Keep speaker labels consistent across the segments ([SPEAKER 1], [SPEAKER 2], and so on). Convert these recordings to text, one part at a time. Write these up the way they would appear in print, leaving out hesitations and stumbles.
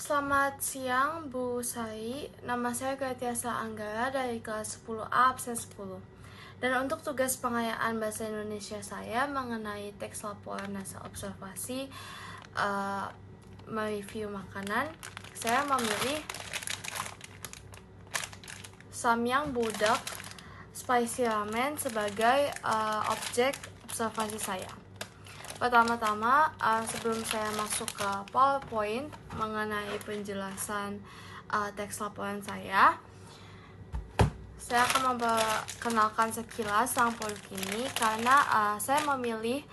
[SPEAKER 1] Selamat siang Bu Sai, nama saya Gatiasa Anggara dari kelas 10A absen 10. Dan untuk tugas pengayaan bahasa Indonesia saya mengenai teks laporan hasil observasi mereview makanan, saya memilih Samyang Budak Spicy Ramen sebagai objek observasi saya. Pertama-tama, sebelum saya masuk ke PowerPoint mengenai penjelasan teks laporan saya akan memperkenalkan sekilas tentang produk ini karena saya memilih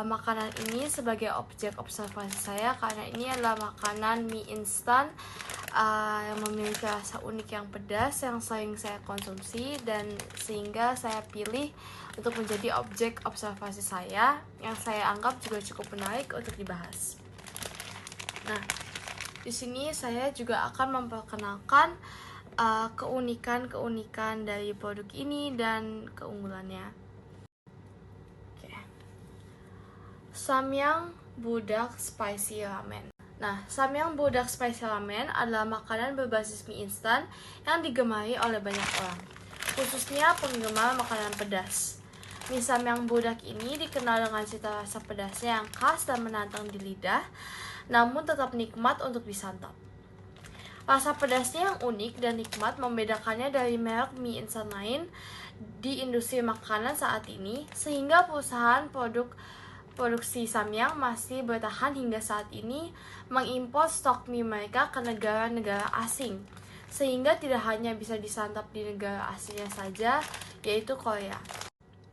[SPEAKER 1] makanan ini sebagai objek observasi saya karena ini adalah makanan mie instan yang memiliki rasa unik yang pedas yang sering saya konsumsi dan sehingga saya pilih untuk menjadi objek observasi saya yang saya anggap juga cukup menarik untuk dibahas. Nah, di sini saya juga akan memperkenalkan keunikan-keunikan dari produk ini dan keunggulannya. Samyang Budak Spicy Ramen. Nah, Samyang Budak Spicy Ramen adalah makanan berbasis mie instan yang digemari oleh banyak orang, khususnya penggemar makanan pedas. Mie Samyang Budak ini dikenal dengan cita rasa pedasnya yang khas dan menantang di lidah, namun tetap nikmat untuk disantap. Rasa pedasnya yang unik dan nikmat membedakannya dari merek mie instan lain di industri makanan saat ini, sehingga perusahaan produksi Samyang masih bertahan hingga saat ini mengimpor stok mie mereka ke negara-negara asing, sehingga tidak hanya bisa disantap di negara aslinya saja, yaitu Korea.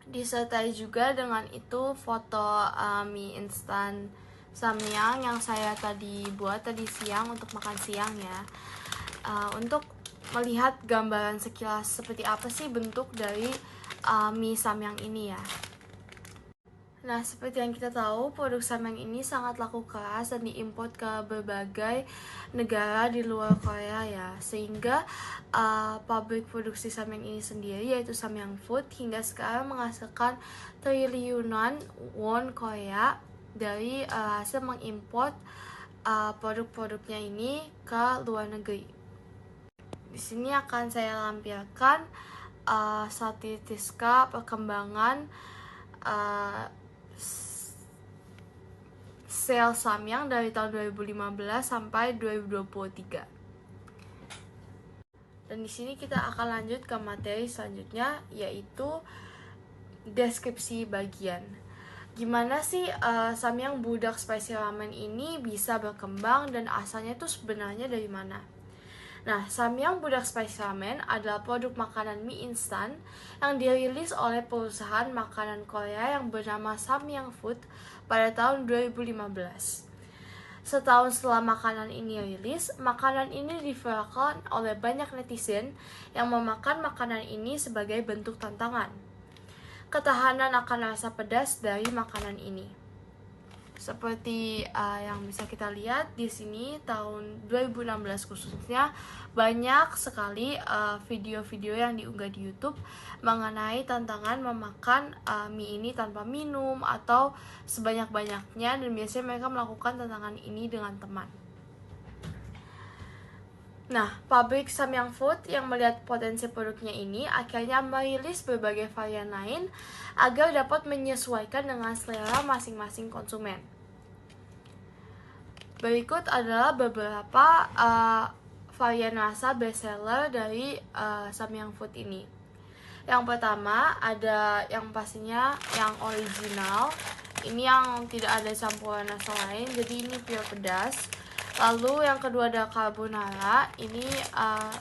[SPEAKER 1] Disertai juga dengan itu foto mie instan Samyang yang saya tadi buat tadi siang untuk makan siang ya, untuk melihat gambaran sekilas seperti apa sih bentuk dari mie Samyang ini ya. Nah, seperti yang kita tahu, produk Samyang ini sangat laku keras dan diimpor ke berbagai negara di luar Korea ya. Sehingga pabrik produksi Samyang ini sendiri, yaitu Samyang Food, hingga sekarang menghasilkan triliunan won Korea dari hasil mengimpor produk-produknya ini ke luar negeri. Di sini akan saya lampirkan statistika perkembangan sales Samyang dari tahun 2015 sampai 2023. Dan di sini kita akan lanjut ke materi selanjutnya, yaitu deskripsi bagian. Gimana sih Samyang Budak Spicy Ramen ini bisa berkembang dan asalnya itu sebenarnya dari mana? Nah, Samyang Budak Spicy Ramen adalah produk makanan mie instan yang dirilis oleh perusahaan makanan Korea yang bernama Samyang Food pada tahun 2015. Setahun setelah makanan ini rilis, makanan ini diviralkan oleh banyak netizen yang memakan makanan ini sebagai bentuk tantangan ketahanan akan rasa pedas dari makanan ini. Seperti yang bisa kita lihat di sini tahun 2016 khususnya banyak sekali video-video yang diunggah di YouTube mengenai tantangan memakan mie ini tanpa minum atau sebanyak-banyaknya, dan biasanya mereka melakukan tantangan ini dengan teman. Nah, pabrik Samyang Food yang melihat potensi produknya ini akhirnya merilis berbagai varian lain agar dapat menyesuaikan dengan selera masing-masing konsumen. Berikut adalah beberapa varian rasa bestseller dari Samyang Food ini. Yang pertama ada yang pastinya yang original. Ini yang tidak ada campuran rasa lain, jadi ini pure pedas. Lalu yang kedua ada carbonara. Ini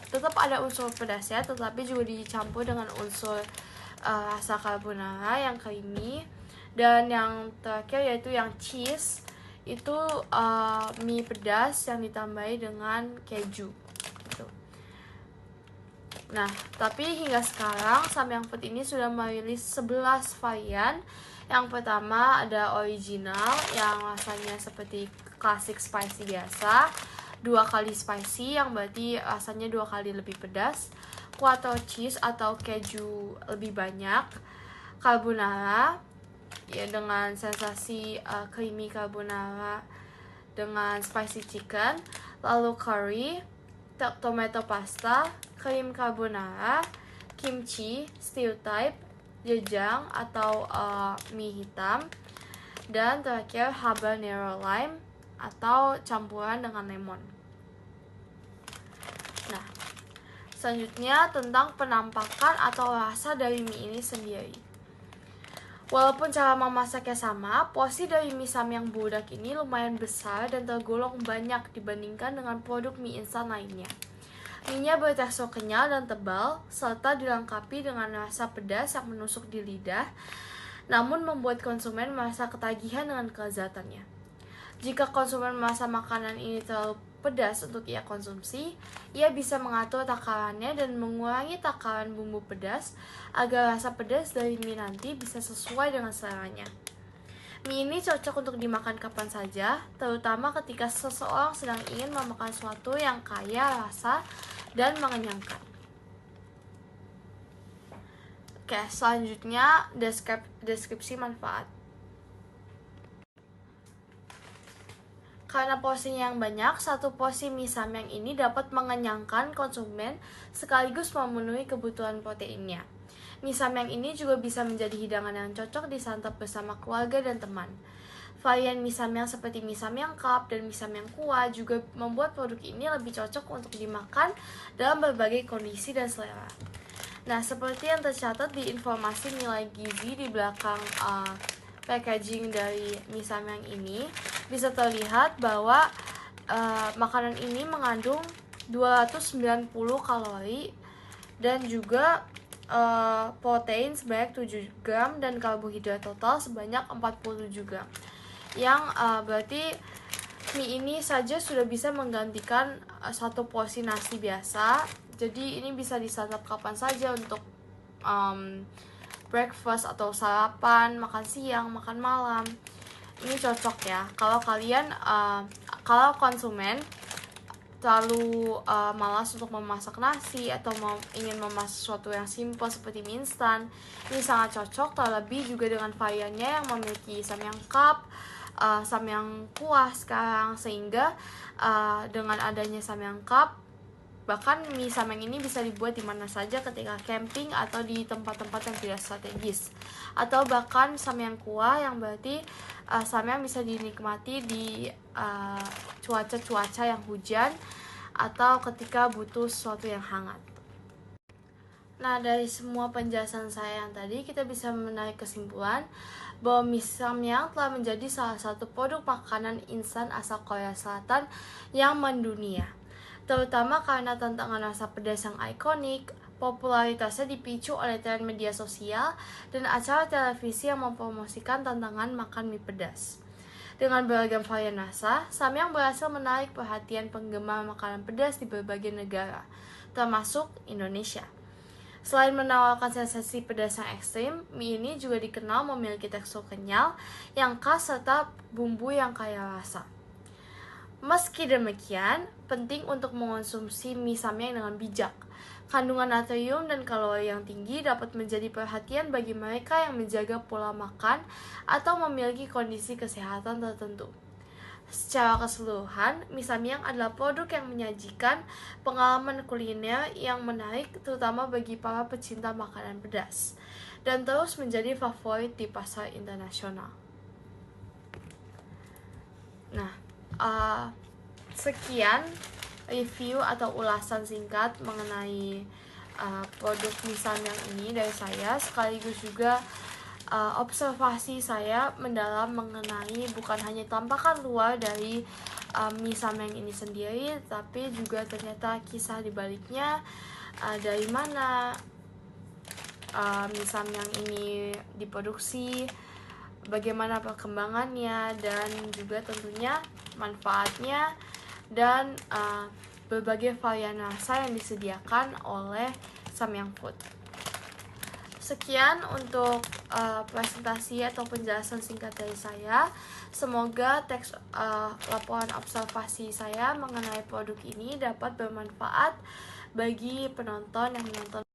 [SPEAKER 1] tetap ada unsur pedasnya, tetapi juga dicampur dengan unsur rasa carbonara yang creamy. Dan yang terakhir yaitu yang cheese. Itu mie pedas yang ditambahi dengan keju gitu. Nah, tapi hingga sekarang Samyang Food ini sudah merilis 11 varian. Yang pertama ada original yang rasanya seperti classic spicy biasa, 2 kali spicy yang berarti rasanya 2 kali lebih pedas, quattro cheese atau keju lebih banyak, carbonara ya dengan sensasi creamy carbonara dengan spicy chicken. lalu curry, tomato pasta, krim carbonara, kimchi, stew type, jajang atau mie hitam, dan terakhir habanero lime atau campuran dengan lemon. Nah, selanjutnya tentang penampakan atau rasa dari mie ini sendiri. Walaupun cara memasaknya sama, porsi dari mie samyang budak ini lumayan besar dan tergolong banyak dibandingkan dengan produk mie instan lainnya. Mie-nya bertekstur kenyal dan tebal, serta dilengkapi dengan rasa pedas yang menusuk di lidah, namun membuat konsumen merasa ketagihan dengan kelezatannya. Jika konsumen merasa makanan ini terlalu pedas untuk ia konsumsi, ia bisa mengatur takarannya dan mengurangi takaran bumbu pedas agar rasa pedas dari mie nanti bisa sesuai dengan seleranya. Mie ini cocok untuk dimakan kapan saja, terutama ketika seseorang sedang ingin memakan sesuatu yang kaya rasa dan mengenyangkan. Oke, selanjutnya deskripsi manfaat. Karena porsinya yang banyak, satu porsi mie samyang ini dapat mengenyangkan konsumen sekaligus memenuhi kebutuhan proteinnya. Mie samyang ini juga bisa menjadi hidangan yang cocok disantap bersama keluarga dan teman. Varian mie samyang seperti mie samyang cup dan mie samyang kuah juga membuat produk ini lebih cocok untuk dimakan dalam berbagai kondisi dan selera. Nah, seperti yang tercatat di informasi nilai gizi di belakang packaging dari mie samyang ini, bisa terlihat bahwa makanan ini mengandung 290 kalori dan juga protein sebanyak 7 gram dan karbohidrat total sebanyak 47 gram. Yang berarti mie ini saja sudah bisa menggantikan satu porsi nasi biasa. Jadi ini bisa disantap kapan saja untuk breakfast atau sarapan, makan siang, makan malam. Ini cocok ya. Kalau kalian, kalau konsumen terlalu malas untuk memasak nasi atau ingin memasak sesuatu yang simple seperti mie instan, ini sangat cocok. Terlebih juga dengan variannya yang memiliki samyang cup, samyang kuah sekarang, sehingga dengan adanya samyang cup, bahkan mie samyang ini bisa dibuat di mana saja ketika camping atau di tempat-tempat yang tidak strategis. Atau bahkan samyang kuah yang berarti samyang bisa dinikmati di cuaca-cuaca yang hujan atau ketika butuh sesuatu yang hangat. Nah, dari semua penjelasan saya yang tadi, kita bisa menarik kesimpulan bahwa mie samyang telah menjadi salah satu produk makanan instan asal Korea Selatan yang mendunia. Terutama karena tantangan rasa pedas yang ikonik, popularitasnya dipicu oleh tren media sosial dan acara televisi yang mempromosikan tantangan makan mie pedas. Dengan beragam varian rasa, samyang berhasil menarik perhatian penggemar makanan pedas di berbagai negara, termasuk Indonesia. Selain menawarkan sensasi pedas yang ekstrim, mie ini juga dikenal memiliki tekstur kenyal yang khas serta bumbu yang kaya rasa. Meski demikian, penting untuk mengonsumsi mie samyang dengan bijak. Kandungan natrium dan kalori yang tinggi dapat menjadi perhatian bagi mereka yang menjaga pola makan atau memiliki kondisi kesehatan tertentu. Secara keseluruhan, mie samyang adalah produk yang menyajikan pengalaman kuliner yang menarik terutama bagi para pecinta makanan pedas dan terus menjadi favorit di pasar internasional. Nah, sekian review atau ulasan singkat mengenai produk mie samyang ini dari saya, sekaligus juga observasi saya mendalam mengenai bukan hanya tampakan luar dari mie samyang ini sendiri, tapi juga ternyata kisah dibaliknya, dari mana mie samyang ini diproduksi, bagaimana perkembangannya, dan juga tentunya manfaatnya dan berbagai varian rasa yang disediakan oleh Samyang Food. Sekian untuk presentasi atau penjelasan singkat dari saya. Semoga teks laporan observasi saya mengenai produk ini dapat bermanfaat bagi penonton yang menonton